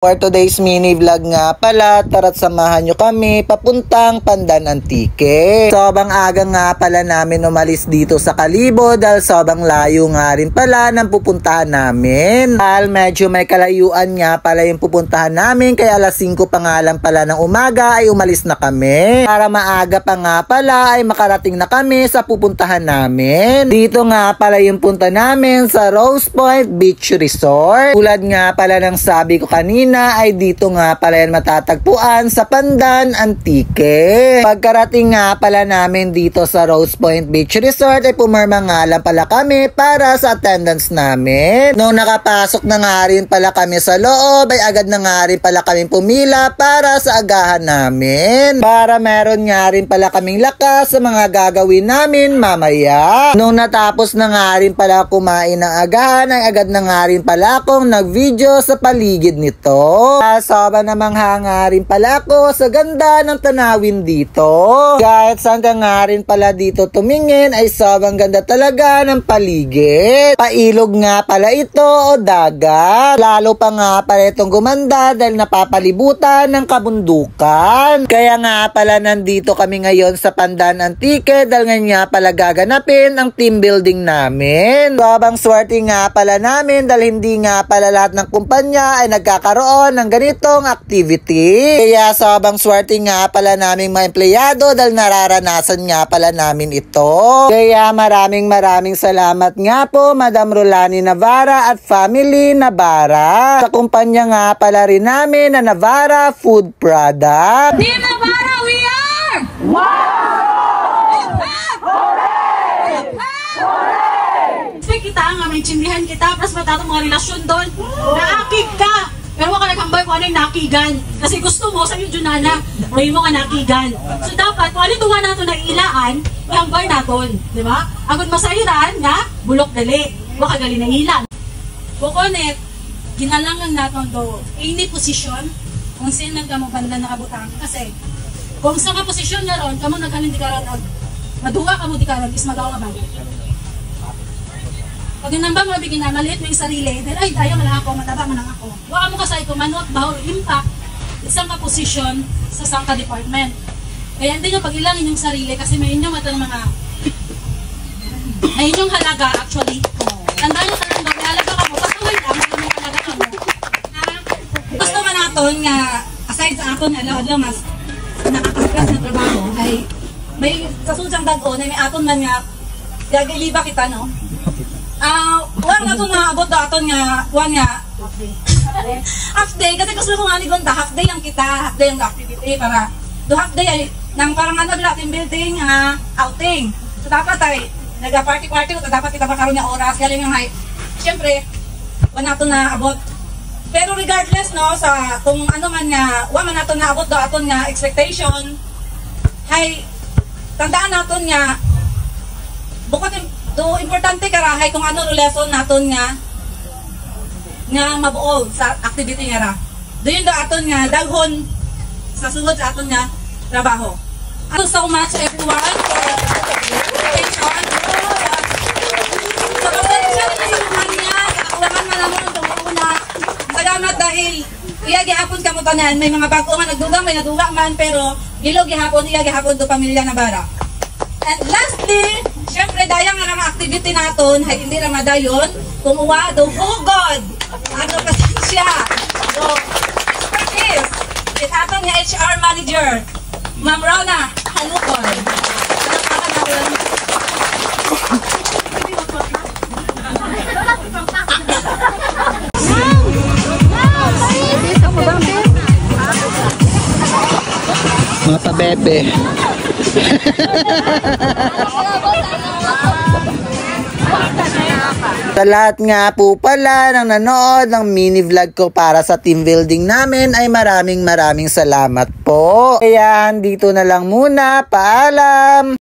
For today's mini vlog nga pala, tara't samahan nyo kami papuntang Pandan Antique. Sobrang aga nga pala namin umalis dito sa Kalibo dahil sobrang layo nga rin pala ng pupuntahan namin. Dahil medyo may kalayuan nga pala yung pupuntahan namin, kaya alas 5 pa nga lang pala ng umaga ay umalis na kami. Para maaga pa nga pala ay makarating na kami sa pupuntahan namin. Dito nga pala yung punta namin sa Rose Point Beach Resort. Tulad nga pala ng sabi ko kanina, ay dito nga pala yan matatagpuan sa Pandan Antique. Pagkarating nga pala namin dito sa Rose Point Beach Resort ay pumirma nga lang pala kami para sa attendance namin. Nung nakapasok na nga rin pala kami sa loob ay agad na nga rin pala kami pumila para sa agahan namin. Para meron nga rin pala kaming lakas sa mga gagawin namin mamaya. Nung natapos na nga rin pala kumain ng agahan ay agad na nga rin pala akong nag-video sa paligid nito. Sobrang namang hanga rin pala ako sa ganda ng tanawin dito. Kahit saan ka nga rin pala dito tumingin ay sobrang ganda talaga ng paligid. Pailog nga pala ito o dagat. Lalo pa nga pala itong gumanda dahil napapalibutan ng kabundukan. Kaya nga pala nandito kami ngayon sa Pandan Antique dahil nga pala gaganapin ang team building namin. Sobrang swerte nga pala namin dahil hindi nga pala lahat ng kumpanya ay nagkakaroon ng ganitong activity. Kaya sobrang swerte nga pala naming mga empleyado dahil nararanasan nga pala namin ito. Kaya maraming salamat nga po Madam Rolani Navarra at Family Navarra. Sa kumpanya nga pala rin namin na Navarra Food Product. Team Navarra, we are! Wow! Hooray! Hooray! Kita nga, may chindihan kita, plus matatong mga relasyon doon. Naakig ka! Pero wala kang hambay kung ano yung nakigan. Kasi gusto mo, sa'yo Junana, may mo nga nakigan. So dapat, kung ano tunga nato na ilaan, ihambay naton. Diba? Agad masahiran nga, bulok dali. Waka gali na ilan. Bukonet, ginalangan naton do, any position, kung sino nang banda nakabutang. Kasi, kung sa ka posisyon na ron, kamo nagkanin di karon, maduga kamo di karon, is magawa ba? Pag yun nang mabigyan na, maliit mo yung sarili, dahil ay, tayo malang ako, mataba mo lang ako. Waka mo kasay ko, manot ba, impact, isang ka-posisyon sa isang ka-department. Kaya hindi nyo pag-ilangin yung sarili, kasi may inyong mata ng mga, may inyong halaga, actually. Tandaan nyo talagang may halaga ka mo, basta wait lang, may halaga ka mo. Gusto man natin nga, aside sa aton, alaw mas nakakaskas na trabaho, ay, may kasunsang dagon, ay may aton man nga, gagiliba kita, no? Wala na ito na abot na aton nga, one nga, half day, kasi gusto ko nga ni Gonda, half day ang kita, half day ang activity, para, do half day ay, nang parang ano, team building, outing. So dapat ay, nag-party-party ko, dapat kita makaroon ng oras, galing ang hay, siyempre, wala na ito na abot. Pero regardless, no, sa, kung ano man nga, wala man na ito na abot do aton nga expectation, hay, tandaan natin nga, bukod do importante karahay kung ano lesson naton nga mabuo sa activity nga ra. Doon do aton nga daghon sa sunod sa aton nga trabaho. Thank you so much everyone for attention. Sa pagdadasya sa kumpanya, sa kakulangan man naman itong una. Salamat dahil iya gihapon ka mo tanan. May mga bago nga nagdugang, may nadugang man, pero gilo gihapon, iya gihapon do pamilya Navarra. And lastly, syempre dayang nga mga activity naton, ay hindi ramadayon, kumuha do hugod. Ano pasensya? So, expertise. It aton nga HR manager, Ma'am Rona Halukon. Mga pabebe. Sa lahat nga po pala ng nanood ng mini vlog ko para sa team building namin ay maraming salamat po. Kaya dito na lang muna. Paalam!